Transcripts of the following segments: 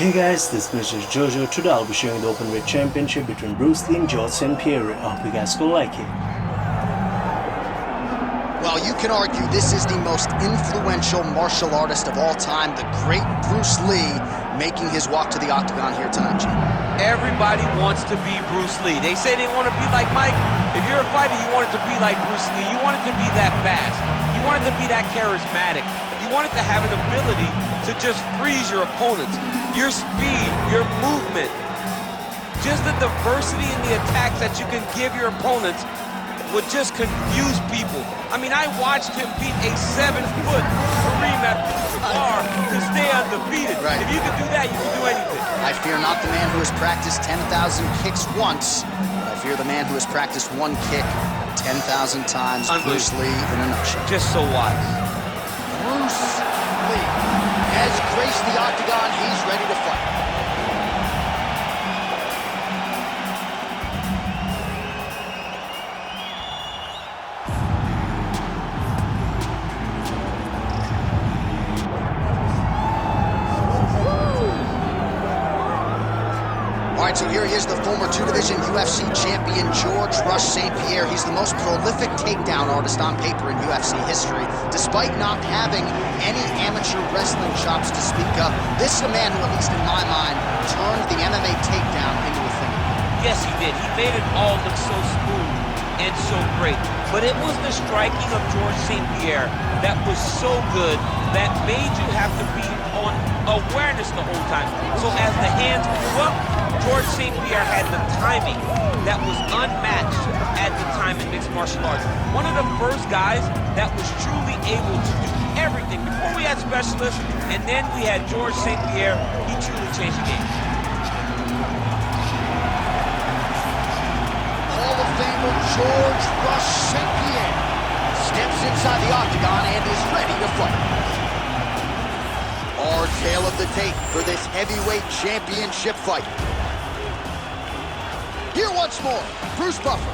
Hey guys, this is Mr. Jojo. Today I'll be showing the openweight championship between Bruce Lee and George St. Pierre. I hope you guys will like it. Well, you can argue this is the most influential martial artist of all time, the great Bruce Lee, making his walk to the octagon here tonight, Jim. Everybody wants to be Bruce Lee. They say they want to be like Mike. If you're a fighter, you want it to be like Bruce Lee. You want it to be that fast. You want it to be that charismatic. You want it to have an ability to just freeze your opponents. Your speed, your movement, just the diversity in the attacks that you can give your opponents would just confuse people. I mean, I watched him beat a 7-foot Kareem Abdul-Jabbar to stay undefeated. Right. If you can do that, you can do anything. I fear not the man who has practiced 10,000 kicks once. I fear the man who has practiced one kick 10,000 times. Bruce Lee in a nutshell. Just so wise. Bruce Lee has graced the octagon. He's ready to fight. All right, so here he is, the former two-division UFC champion, George Rush St. Pierre. He's the most prolific takedown artist on paper in UFC history. Despite not having any amateur wrestling chops to speak of, this is a man who, at least in my mind, turned the MMA takedown into a thing. Yes, he did. He made it all look so smooth and so great. But it was the striking of George St. Pierre that was so good that made you have to be on awareness the whole time. So as the hands flew up, George St. Pierre had the timing that was unmatched at the time in mixed martial arts. One of the first guys that was truly able to do everything. Before we had specialists, and then we had George St. Pierre. He truly changed the game. Hall of Famer George Rush St. Pierre steps inside the octagon and is ready to fight. Our tale of the tape for this heavyweight championship fight. Here once more, Bruce Buffer.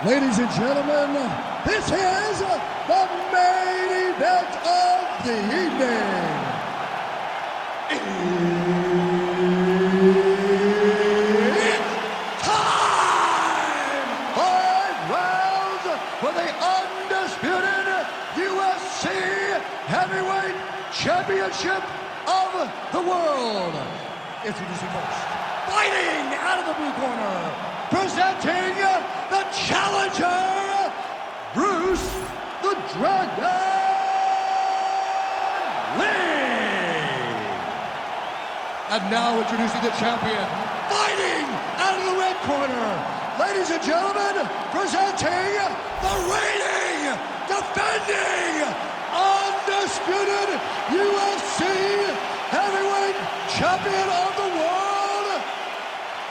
Ladies and gentlemen, this is the main event of the evening. It's time! 5 rounds for the undisputed UFC Heavyweight Championship of the world. Introducing first, fighting out of the blue corner, presenting the challenger, Bruce the Dragon Lee. And now introducing the champion, fighting out of the red corner, ladies and gentlemen, presenting the reigning, defending, undisputed UFC Heavyweight Champion of the world,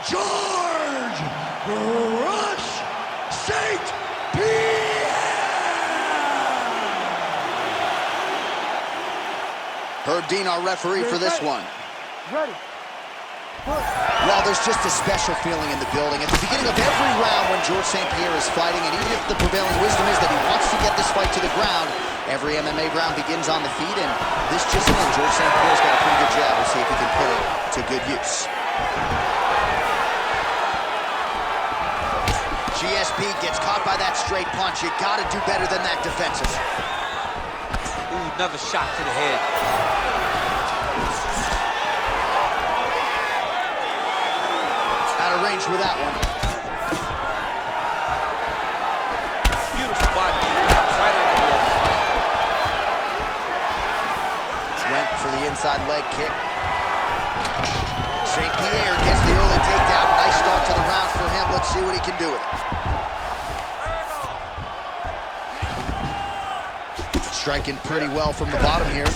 George Rush St. Pierre! Herb Dean, our referee for this one. Ready. Well, there's just a special feeling in the building. At the beginning of every round when George St. Pierre is fighting, and even if the prevailing wisdom is that he wants to get this fight to the ground, every MMA round begins on the feet, and this just in, George St. Pierre's got a pretty good jab. We'll see if he can put it to good use. GSP gets caught by that straight punch. You gotta do better than that defensive. Ooh, another shot to the head. Out of range with that one. Beautiful body. Right on the wall. Went for the inside leg kick. St. Pierre gets the early takedown. Nice start to the round for him. Let's see what he can do with it. Striking pretty well from the bottom here.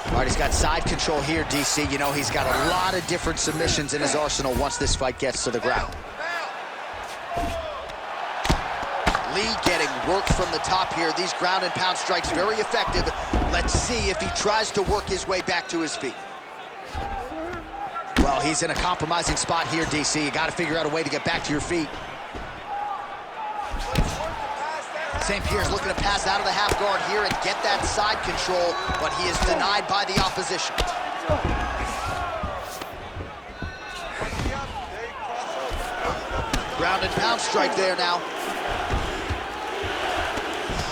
All right, he's got side control here, DC. You know, he's got a lot of different submissions in his arsenal once this fight gets to the ground. Lee getting work from the top here. These ground and pound strikes very effective. Let's see if he tries to work his way back to his feet. Well, he's in a compromising spot here, DC. You got to figure out a way to get back to your feet. St. Pierre's looking to pass out of the half guard here and get that side control, but he is denied by the opposition. Ground and pound strike there now.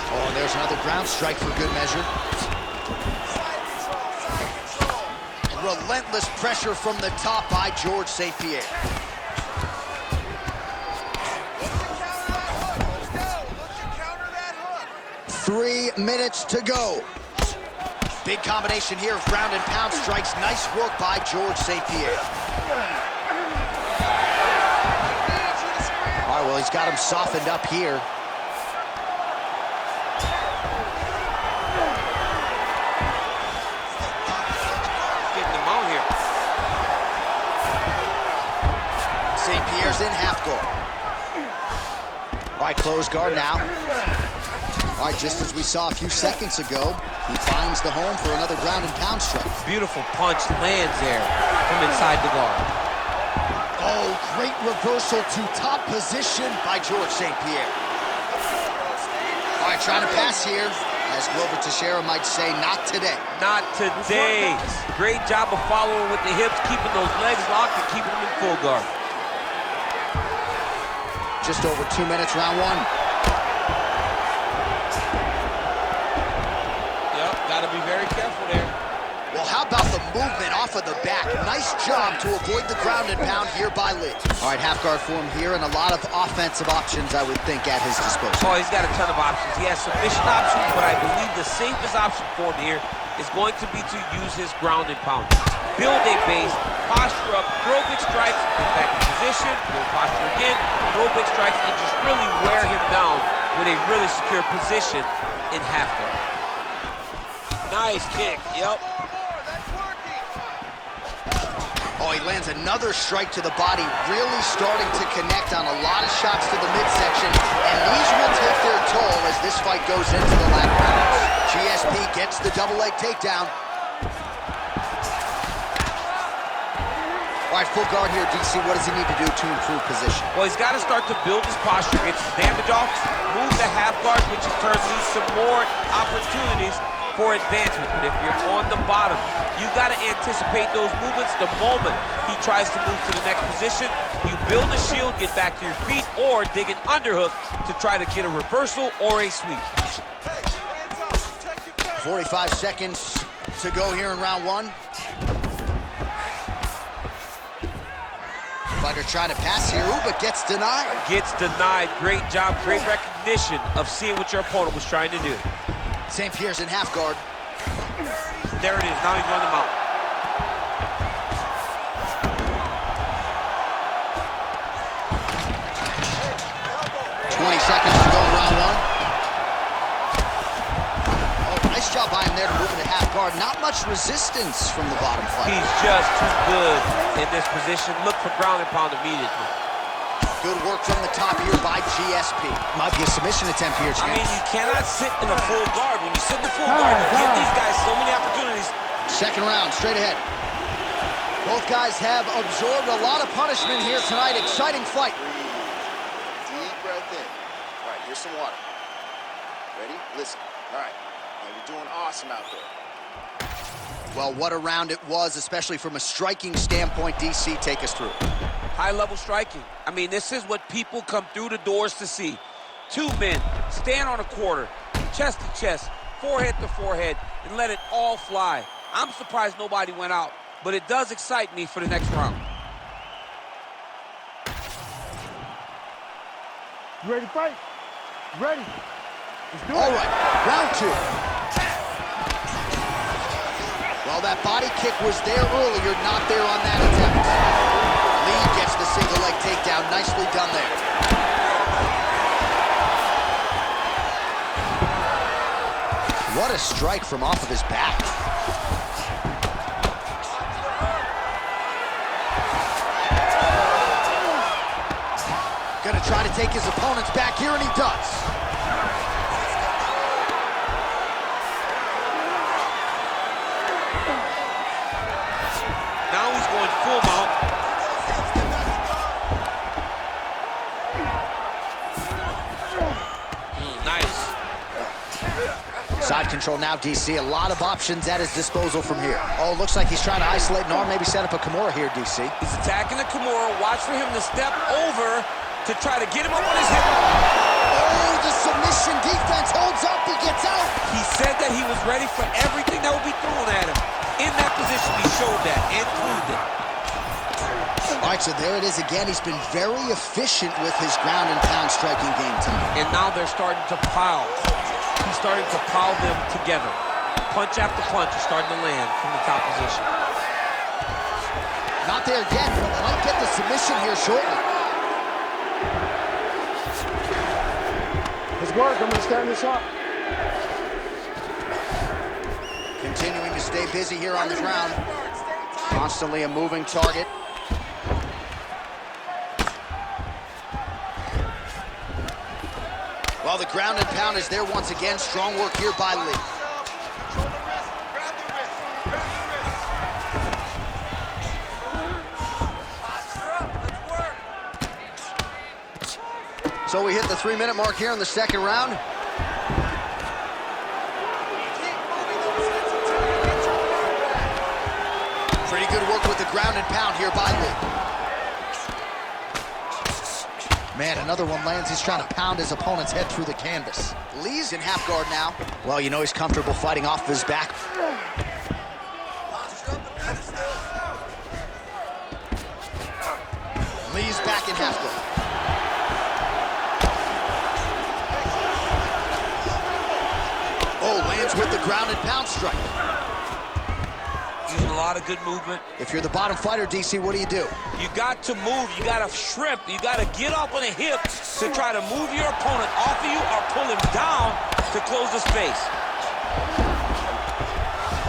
Oh, and there's another ground strike for good measure. Relentless pressure from the top by George St. Pierre. Three minutes to go. Big combination here of ground and pound strikes. Nice work by George St. Pierre. All right, well, he's got him softened up here. Getting him out here. St. Pierre's in half guard. All right, close guard now. All right, just as we saw a few seconds ago, he finds the home for another ground and pound strike. Beautiful punch lands there from inside the guard. Oh, great reversal to top position by George St. Pierre. All right, trying to pass here. As Glover Teixeira might say, not today. Not today. Great job of following with the hips, keeping those legs locked and keeping them in full guard. Just over 2 minutes, round one. Yep, gotta be very careful there. Well, how about the movement off of the back? Nice job to avoid the ground and pound here by Lee. All right, half guard form here, and a lot of offensive options, I would think, at his disposal. Oh, he's got a ton of options. He has submission options, but I believe the safest option for him here is going to be to use his ground and pound. Build a base, posture up, throw big strikes, get back in position, build posture again, throw big strikes, and just really wear him down with a really secure position in half guard. Nice kick, yep. Oh, he lands another strike to the body, really starting to connect on a lot of shots to the midsection, and these will take their toll as this fight goes into the latter rounds. GSP gets the double leg takedown. All right, full guard here, DC. What does he need to do to improve position? Well, he's got to start to build his posture, get some damage off, move the half guard, which in turn leaves some more opportunities for advancement. But if you're on the bottom, you got to anticipate those movements the moment he tries to move to the next position. You build a shield, get back to your feet, or dig an underhook to try to get a reversal or a sweep. 45 seconds to go here in round one. Fighter trying to pass here, but gets denied. Gets denied. Great job, great recognition of seeing what your opponent was trying to do. St. Pierre's in half guard. There it is, now he's running them out. 20 seconds to go in round one. Oh, nice job by him there to move into half guard. Not much resistance from the bottom fighter. He's just too good in this position. Look for ground and pound immediately. Good work from the top here by GSP. Might be a submission attempt here, I mean, you cannot sit in a full guard. When you sit in the full guard, you give these guys so many opportunities. Second round, straight ahead. Both guys have absorbed a lot of punishment here tonight. Exciting fight. Deep breath in. All right, here's some water. Ready? Listen. All right. Now you're doing awesome out there. Well, what a round it was, especially from a striking standpoint. DC, take us through. High-level striking. I mean, this is what people come through the doors to see. Two men stand on a quarter, chest to chest, forehead to forehead, and let it all fly. I'm surprised nobody went out, but it does excite me for the next round. You ready to fight? Ready. Let's do it. All right, round two. Well, that body kick was there earlier, not there on that attempt. Lee gets the single leg takedown. Nicely done there. What a strike from off of his back. Gonna try to take his opponent's back here, and he does. Now he's going full mount. Nice. Side control now, DC. A lot of options at his disposal from here. Oh, looks like he's trying to isolate an arm, maybe set up a Kimura here, DC. He's attacking the Kimura. Watch for him to step over to try to get him up on his hip. Oh, the submission defense holds up. He gets out. He said that he was ready for everything that would be thrown at him. In that position, he showed that and proved it. All right, so there it is again. He's been very efficient with his ground and pound striking game tonight. And now they're starting to pile. He's starting to pile them together. Punch after punch is starting to land from the top position. Not there yet, but might get the submission here shortly. Let's work. I'm going to stand this up. Continuing to stay busy here on the ground. Constantly a moving target. Well, the ground and pound is there once again. Strong work here by Lee. So we hit the 3-minute mark here in the second round. Pretty good work with the ground and pound here by Lee. Man, another one lands. He's trying to pound his opponent's head through the canvas. Lee's in half guard now. Well, you know he's comfortable fighting off his back. Lee's back in half guard. Oh, lands with the ground and pound strike. Using a lot of good movement. If you're the bottom fighter, DC, what do? You got to move. You got to shrimp. You got to get up on a hip to try to move your opponent off of you or pull him down to close the space.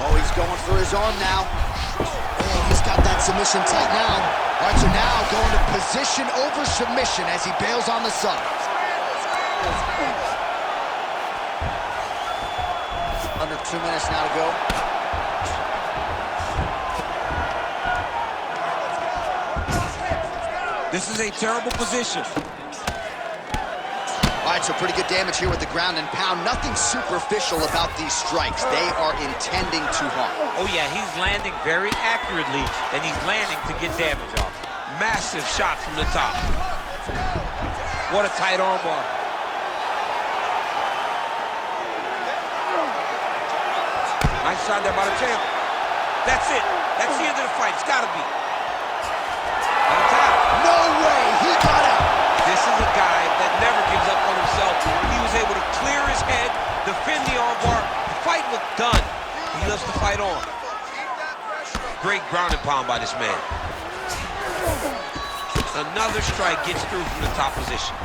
Oh, he's going for his arm now. Oh, he's got that submission tight now. All right, so now going to position over submission as he bails on the side. Under 2 minutes now to go. This is a terrible position. All right, so pretty good damage here with the ground and pound. Nothing superficial about these strikes. They are intending to harm. Oh, yeah, he's landing very accurately, and he's landing to get damage off. Massive shot from the top. What a tight arm bar. Nice shot there by the champ. That's it. That's the end of the fight. It's got to be. On top. No way, he got out. This is a guy that never gives up on himself. He was able to clear his head, defend the armbar. The fight was done. He loves to fight on. Great ground and pound by this man. Another strike gets through from the top position.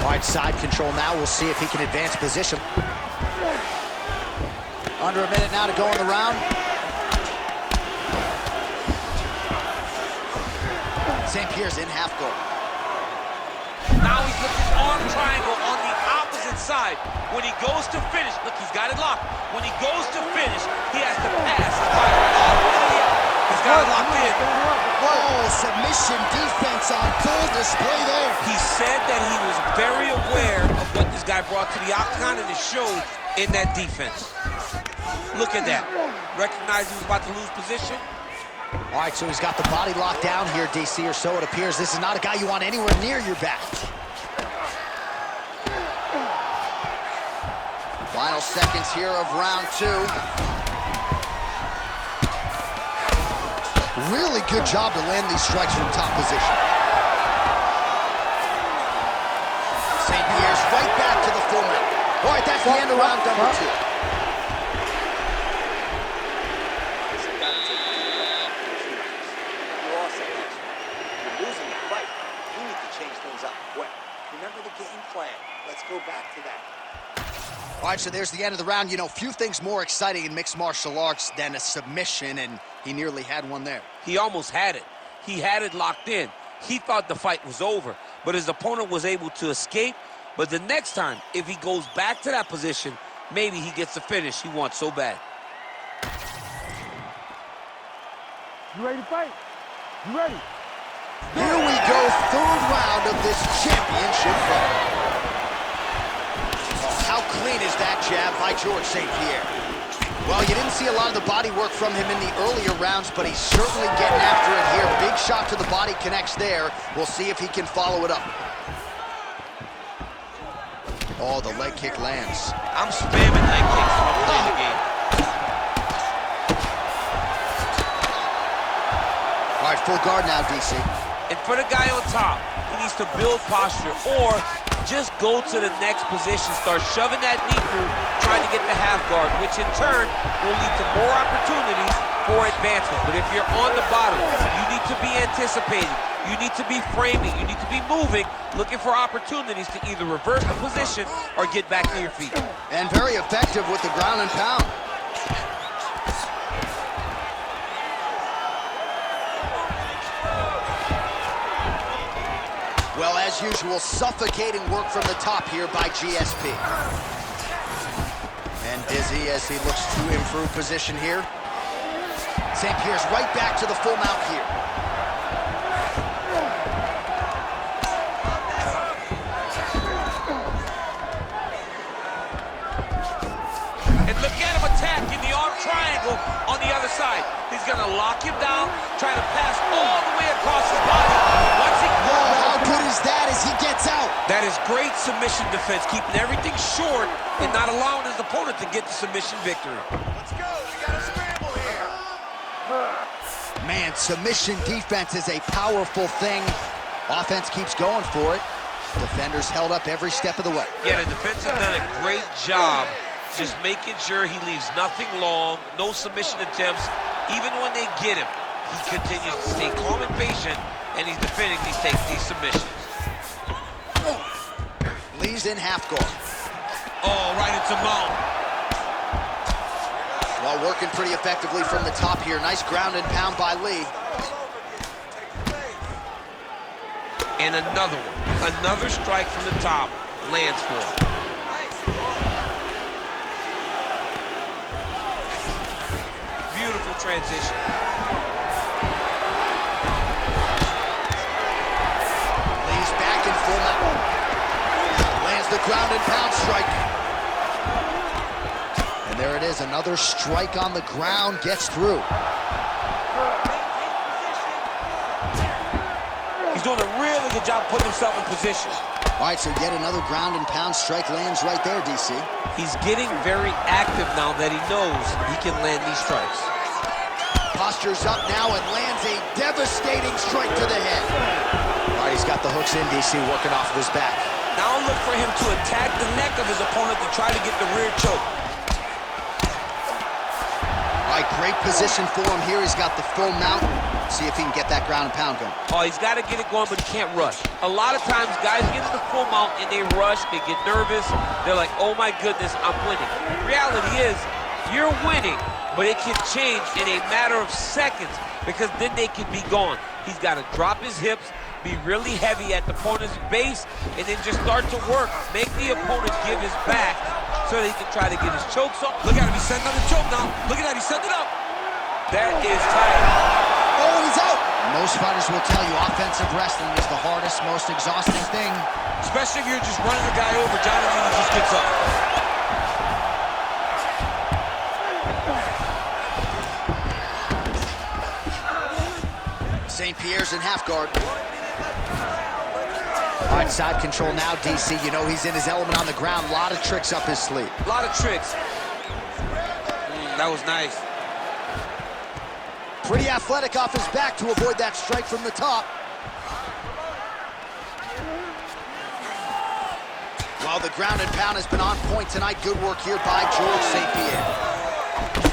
All right, side control now. We'll see if he can advance position. Under a minute now to go in the round. St. Pierre's in half guard. Now he's looking arm triangle on the opposite side. When he goes to finish, look, he's got it locked. When he goes to finish, he has to pass the fire all the way in. He's got it locked in. Oh, submission defense on full display there. He said that he was very aware of what this guy brought to the octagon, and it showed in that defense. Look at that. Recognized he was about to lose position. All right, so he's got the body locked down here, DC, or so it appears. This is not a guy you want anywhere near your back. Final seconds here of round two. Really good job to land these strikes from top position. St. Pierre's right back to the full mount. All right, that's the end of round number two. Go back to that. All right, so there's the end of the round. You know, few things more exciting in mixed martial arts than a submission, and he nearly had one there. He almost had it. He had it locked in. He thought the fight was over, but his opponent was able to escape. But the next time, if he goes back to that position, maybe he gets the finish he wants so bad. You ready to fight? You ready? Here we go, third round of this championship fight. clean is that jab by George St. Pierre? Well, you didn't see a lot of the body work from him in the earlier rounds, but he's certainly getting after it here. Big shot to the body connects there. We'll see if he can follow it up. Oh, the leg kick lands. I'm spamming leg kicks when I'm playing the game. All right, full guard now, DC. And for the guy on top, he needs to build posture or just go to the next position, start shoving that knee through, trying to get the half guard, which in turn will lead to more opportunities for advancement. But if you're on the bottom, you need to be anticipating, you need to be framing, you need to be moving, looking for opportunities to either reverse the position or get back to your feet. And very effective with the ground and pound. Well, as usual, suffocating work from the top here by GSP. And dizzy as he looks to improve position here. St. Pierre's right back to the full mount here. And look at him attacking the arm triangle on the other side. He's gonna lock him down, trying to pass all the way across his body. Once he How good is that as he gets out? That is great submission defense, keeping everything short and not allowing his opponent to get the submission victory. Let's go. We got a scramble here. Man, submission defense is a powerful thing. Offense keeps going for it. Defenders held up every step of the way. Yeah, the defense has done a great job just making sure he leaves nothing long, no submission attempts. Even when they get him, he continues to stay calm and patient, and he's defending these submissions. Lee's in half guard. Oh, right into mount. Well, working pretty effectively from the top here. Nice ground and pound by Lee. And another one. Another strike from the top lands for him. Beautiful transition. Lee's back in full mount. Lands the ground and pound strike. And there it is, another strike on the ground, gets through. He's doing a really good job putting himself in position. All right, so yet another ground and pound strike lands right there, DC. He's getting very active now that he knows he can land these strikes. Postures up now and lands a devastating strike to the head. All right, he's got the hooks in, DC, working off of his back. Now look for him to attack the neck of his opponent to try to get the rear choke. All right, great position for him here. He's got the full mount. See if he can get that ground and pound going. Oh, he's got to get it going, but he can't rush. A lot of times, guys get in the full mount and they rush, they get nervous. They're like, oh my goodness, I'm winning. Reality is, you're winning, but it can change in a matter of seconds because then they can be gone. He's got to drop his hips, be really heavy at the opponent's base, and then just start to work. Make the opponent give his back so that he can try to get his chokes off. Look at him, he's setting up the choke now. Look at that, he's setting it up. That is tight. Oh, he's out! Most fighters will tell you offensive wrestling is the hardest, most exhausting thing. Especially if you're just running the guy over. Jonathan just gets up. St. Pierre's in half guard. All right, side control now, DC. You know he's in his element on the ground. A lot of tricks up his sleeve. A lot of tricks. That was nice. Pretty athletic off his back to avoid that strike from the top. Well, the ground and pound has been on point tonight. Good work here by George St. Pierre.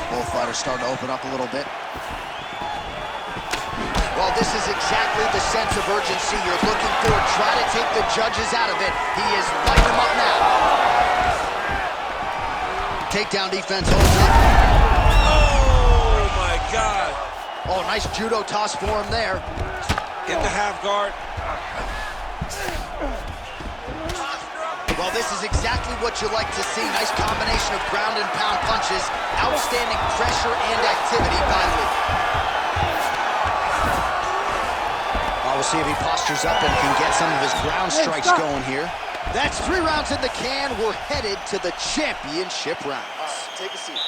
Both fighters starting to open up a little bit. Well, this is exactly the sense of urgency you're looking for. Try to take the judges out of it. He is lighting them up now. Takedown defense holds it. Oh, my God. Oh, nice judo toss for him there. In the half guard. Well, this is exactly what you like to see. Nice combination of ground and pound punches. Outstanding pressure and activity by Lee. Well, we'll see if he postures up and can get some of his ground strikes going here. That's 3 rounds in the can. We're headed to the championship rounds. Take a seat.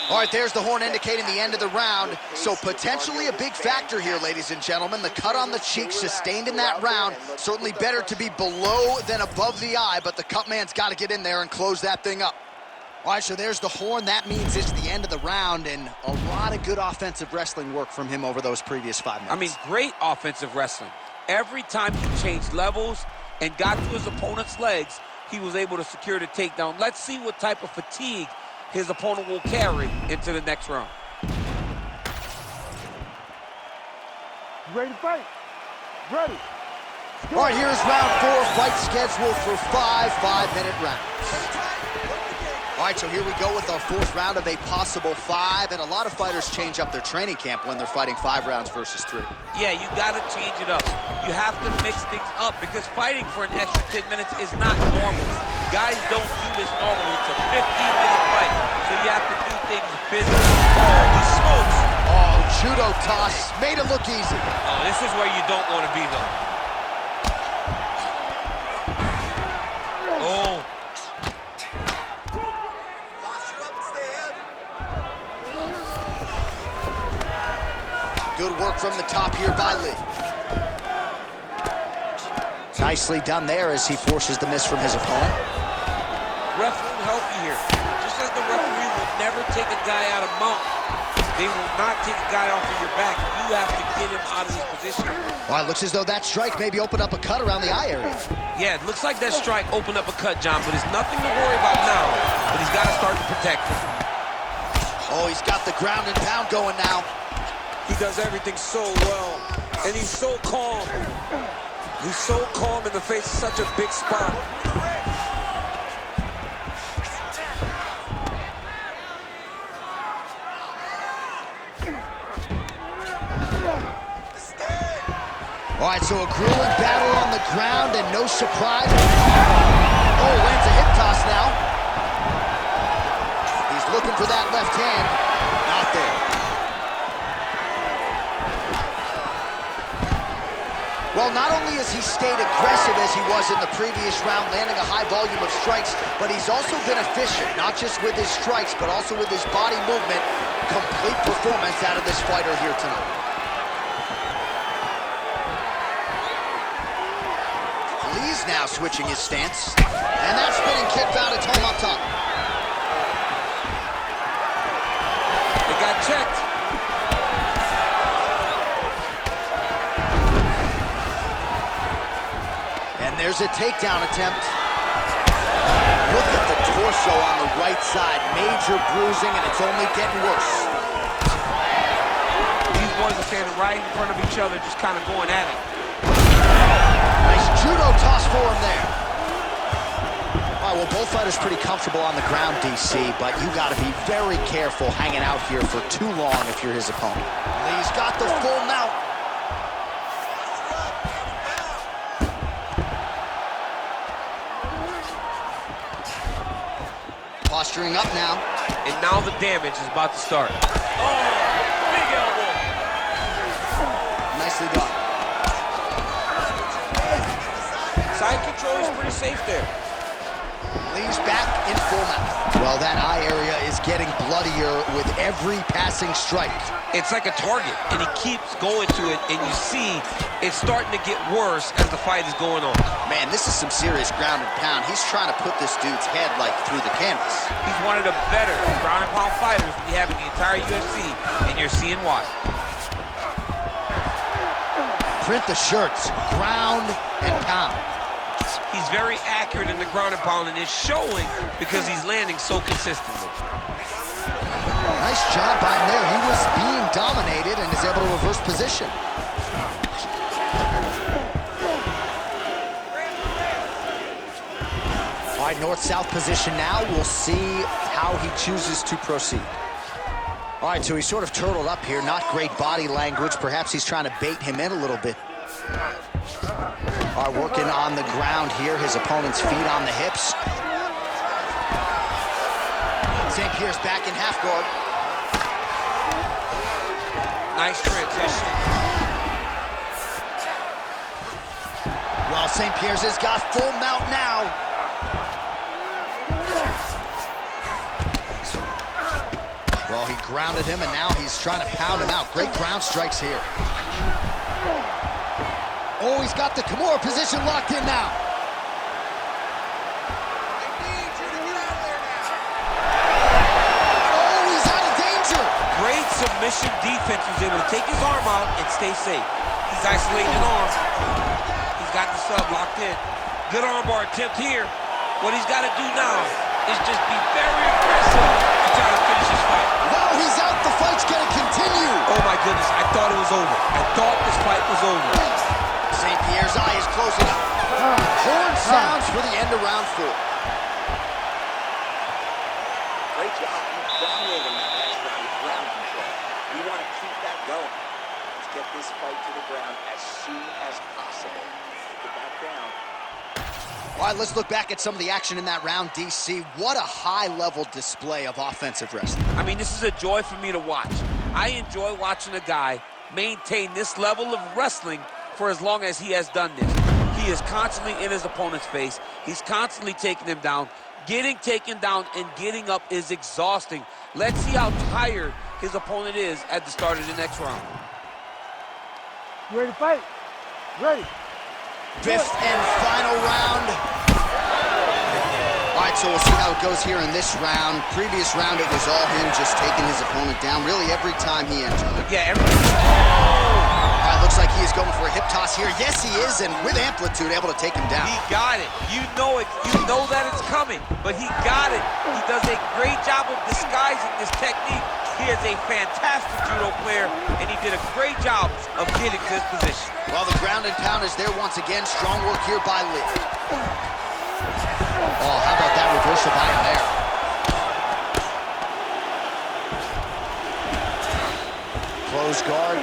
All right, there's the horn indicating the end of the round. So potentially a big factor here, ladies and gentlemen. The cut on the cheek sustained in that round. Certainly better to be below than above the eye, but the cut man's got to get in there and close that thing up. All right, so there's the horn. That means it's the end of the round, and a lot of good offensive wrestling work from him over those previous 5 minutes. I mean, great offensive wrestling. Every time he changed levels and got to his opponent's legs, he was able to secure the takedown. Let's see what type of fatigue his opponent will carry into the next round. You ready to fight? Ready. All right, here's round 4, fight scheduled for 5 5-minute rounds. All right, so here we go with our 4th round of a possible 5, and a lot of fighters change up their training camp when they're fighting 5 rounds versus 3. Yeah, you got to change it up. You have to mix things up because fighting for an extra 10 minutes is not normal. Guys don't do this normally. It's a 15-minute fight, so you have to do things physically. Oh, he smokes. Oh, judo toss made it look easy. Oh, this is where you don't want to be, though. Oh. Good work from the top here by Lee. Nicely done there as he forces the miss from his opponent. Ref will help you here. Just as the referee will never take a guy out of mount, they will not take a guy off of your back. You have to get him out of his position. Well, it looks as though that strike maybe opened up a cut around the eye area. Yeah, it looks like that strike opened up a cut, John, but it's nothing to worry about now. But he's got to start to protect him. Oh, he's got the ground and pound going now. He does everything so well, and he's so calm. He's so calm in the face of such a big spot. All right, so a grueling battle on the ground and no surprise. Oh, lands a hip toss now. He's looking for that left hand. Not there. Well, not only has he stayed aggressive as he was in the previous round, landing a high volume of strikes, but he's also been efficient, not just with his strikes, but also with his body movement. Complete performance out of this fighter here tonight. Lee's now switching his stance, and that spinning kick found its home up top. It got checked. There's a takedown attempt. Look at the torso on the right side. Major bruising, and it's only getting worse. These boys are standing right in front of each other, just kind of going at it. Nice judo toss for him there. All right, well, both fighters pretty comfortable on the ground, DC, but you got to be very careful hanging out here for too long if you're his opponent. Lee's got the full mount. Posturing up now. And now the damage is about to start. Oh, big elbow. Nicely done. Side control is pretty safe there. Lee's back in full mount. Well, that eye area is getting bloodier with every passing strike. It's like a target, and he keeps going to it, and you see it's starting to get worse as the fight is going on. Man, this is some serious ground and pound. He's trying to put this dude's head, like, through the canvas. He's one of the better ground and pound fighters we have in the entire UFC, and you're seeing why. Print the shirts, ground and pound. He's very accurate in the ground and pound, and it's showing because he's landing so consistently. Nice job by him there. He was being dominated and is able to reverse position. All right, north-south position now. We'll see how he chooses to proceed. All right, so he's sort of turtled up here. Not great body language. Perhaps he's trying to bait him in a little bit. All right, working on the ground here. His opponent's feet on the hips. St. Pierre's back in half guard. Nice transition. Well St. Pierre's has got full mount now. Well, he grounded him, and now he's trying to pound him out. Great ground strikes here. Oh, he's got the Kimura position locked in now. Oh, he's out of danger. Great submission defense. He was able to take his arm out and stay safe. He's isolating an arm. He's got the sub locked in. Good armbar attempt here. What he's got to do now is just be very aggressive to try to finish this fight. Wow, he's out. The fight's gonna continue. Oh my goodness, I thought it was over. I thought this fight was over. St. Pierre's eye is closing up. Horn sounds for the end of round 4. Great job. You dominated that last round with ground control. We want to keep that going. Let's get this fight to the ground as soon as possible. Get that down. All right, let's look back at some of the action in that round, DC. What a high-level display of offensive wrestling. I mean, this is a joy for me to watch. I enjoy watching a guy maintain this level of wrestling for as long as he has done this. He is constantly in his opponent's face. He's constantly taking him down. Getting taken down and getting up is exhausting. Let's see how tired his opponent is at the start of the next round. You ready to fight? Ready. Fifth and final round. All right, so we'll see how it goes here in this round. Previous round, it was all him just taking his opponent down really every time he entered. Yeah, All right, looks like he is going for a hip toss here. Yes, he is, and with amplitude, able to take him down. he got it. You know it. You know that it's coming, but he got it. He does a great job of disguising this technique. He is a fantastic judo player, and he did a great job of getting to this position. Well, the ground and pound is there once again. Strong work here by Lee. Oh, how about that reversal by him there? Close guard.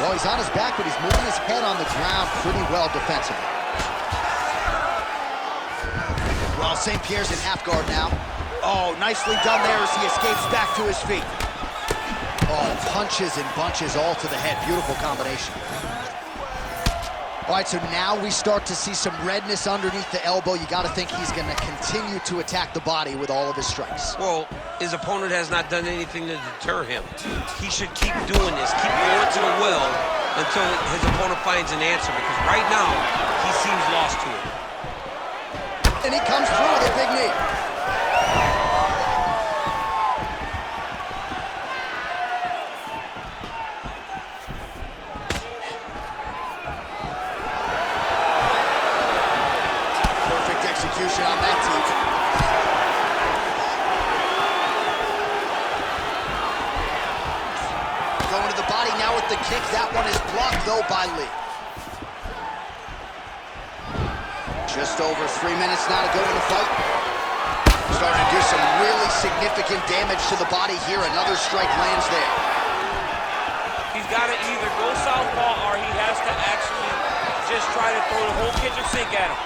Well, he's on his back, but he's moving his head on the ground pretty well defensively. Well, St. Pierre's in half guard now. Oh, nicely done there as he escapes back to his feet. Oh, punches and bunches all to the head. Beautiful combination. All right, so now we start to see some redness underneath the elbow. You got to think he's going to continue to attack the body with all of his strikes. Well, his opponent has not done anything to deter him. He should keep doing this, keep going to the well until his opponent finds an answer, because right now, he seems lost to it. And he comes through with a big knee. Perfect execution on that team. Going to the body now with the kick. That one is blocked, though, by Lee. Just over 3 minutes now to go in the fight. Starting to do some really significant damage to the body here. Another strike lands there. He's got to either go southpaw or he has to actually just try to throw the whole kitchen sink at him.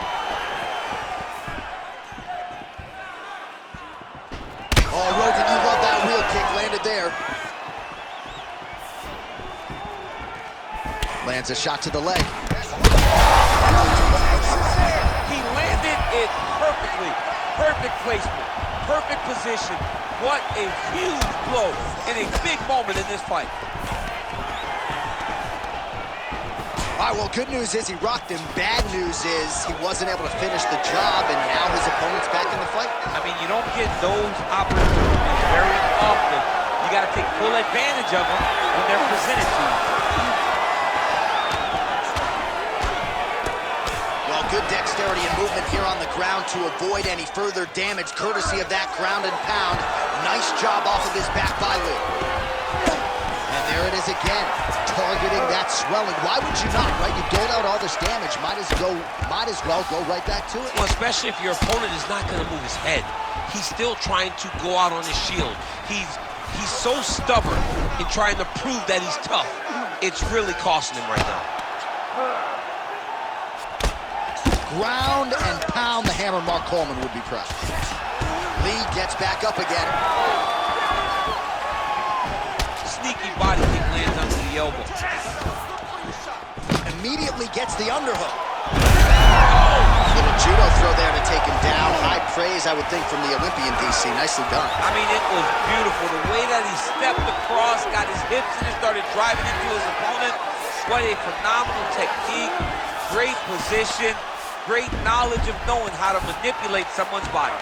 Oh, Rogan, you love that wheel kick. Landed there. Lands a shot to the leg. He landed it perfectly. Perfect placement, perfect position. What a huge blow in a big moment in this fight. All right, well, good news is he rocked him. Bad news is he wasn't able to finish the job, and now his opponent's back in the fight. I mean, you don't get those opportunities very often. You got to take full advantage of them when they're presented to you. Good dexterity and movement here on the ground to avoid any further damage, courtesy of that ground and pound. Nice job off of his back by Lee. And there it is again, targeting that swelling. Why would you not, right? You doled out all this damage, might as well go right back to it. Well, especially if your opponent is not going to move his head. He's still trying to go out on his shield. He's so stubborn in trying to prove that he's tough. It's really costing him right now. Ground and pound, the hammer. Mark Coleman would be proud. Lee gets back up again. Sneaky elbow. Immediately gets the underhook. Little judo throw there to take him down. High praise, I would think, from the Olympian, DC. Nicely done. I mean, it was beautiful. The way that he stepped across, got his hips in and started driving into his opponent. What a phenomenal technique. Great position. Great knowledge of knowing how to manipulate someone's body.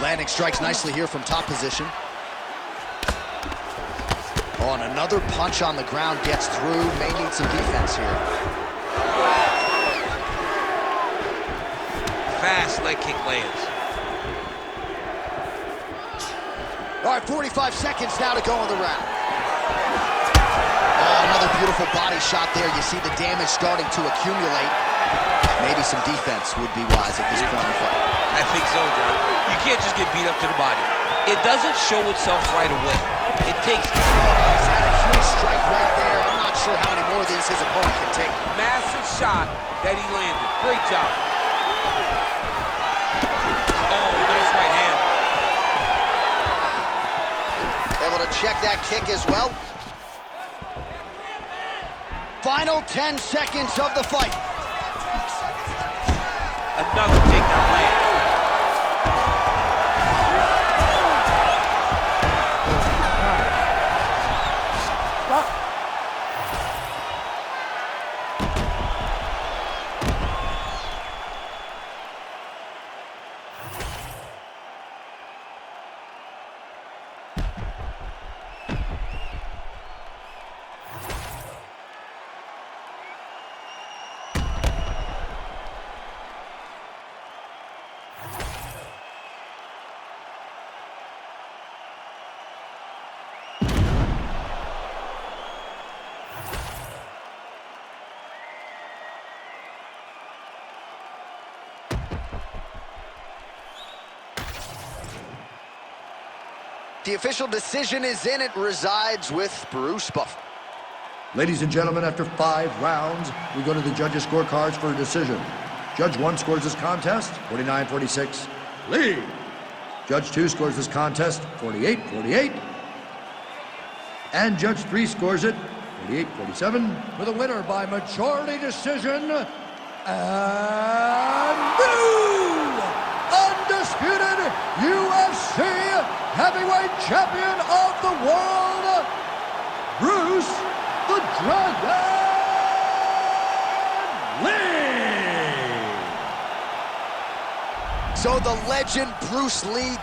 Landing strikes nicely here from top position. Oh, and another punch on the ground gets through. May need some defense here. Fast leg kick lands. All right, 45 seconds now to go in the round. Oh, another beautiful body shot there. You see the damage starting to accumulate. Maybe some defense would be wise at this point in the fight. I think so, John. You can't just get beat up to the body. It doesn't show itself right away. It takes... He's had a huge strike right there. I'm not sure how many more of these his opponent can take. Massive shot that he landed. Great job. Oh, nice right hand. Able to check that kick as well. Final 10 seconds of the fight. Another takedown land. The official decision is in. It resides with Bruce Buffer. Ladies and gentlemen, after 5 rounds, we go to the judges' scorecards for a decision. Judge 1 scores this contest 49-46, lead. Judge 2 scores this contest 48-48. And Judge 3 scores it 48-47. With a winner by majority decision, and new undisputed UFC heavyweight champion of the world, Bruce the Dragon Lee. So the legend Bruce Lee